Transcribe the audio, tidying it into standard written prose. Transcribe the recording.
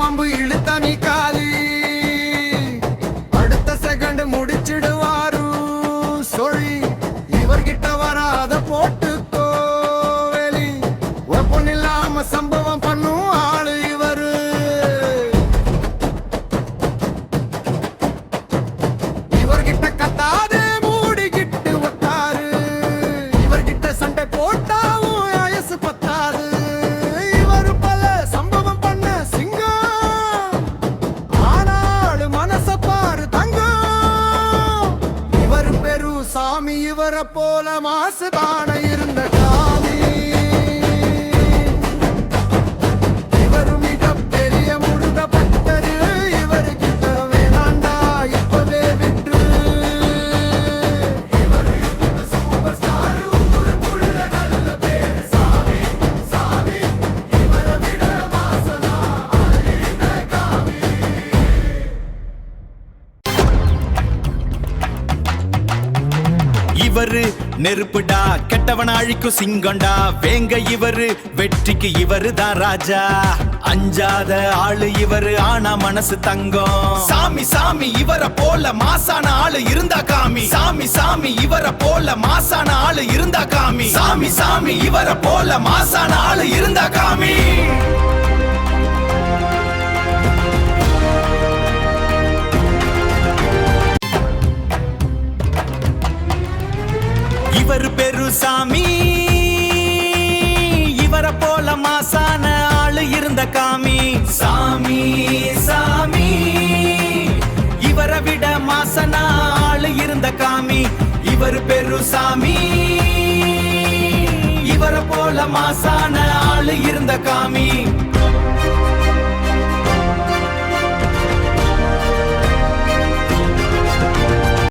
வம்பு இழுத்த நீ காலி அடுத்த செகண்ட் முடிச்சிடுவாரு சொல்லி இவர்கிட்ட வராத போட்டுக்கோ வெளி ஒப்பன் இல்லாம சம்பவம் பண்ணும் ஆளு இவரு இவர்கிட்ட கத்தாதே மூடிக்கிட்டு ஒட்டாரு இவர்கிட்ட சண்டை போட்டாவும் வயசு பத்தாது இவரு பல சம்பவம் பண்ண சிங்கம் ஆனாலும் மனச பாரு தங்கம் இவர் பெரு சாமி இவரை போல மாசுதான இருந்த காமி இவரு மிக பெரிய முருக பக்தரு இவருகிட்ட வேணாண்டா இப்பவே விட்டு இவரு சூப்பர் ஸ்டார் ஊருக்குள்ள நல்ல பேரு சாமி சாமி இவரை விட வாசனா ஆளின காமி இவரு நெருப்புடா கெட்டவன அழிக்கும் சிங்கண்டா வேங்க இவரு வெற்றிக்கு இவரு தான் ராஜா அஞ்சாத ஆளு இவரு ஆனா மனசு தங்கம் சாமி சாமி இவரை போல மாசான ஆளு இருந்தா காமி சாமி சாமி இவரை போல மாசான ஆளு இருந்தா காமி சாமி சாமி இவரை போல மாசான ஆளு இருந்தா காமி இவர் பெரு சாமி இவரை போல மாசான ஆளு இருந்த காமி சாமி சாமி இவரை விட மாசன ஆளு இருந்த காமி இவர் பெரு சாமி இவரை போல மாசான ஆளு இருந்த காமி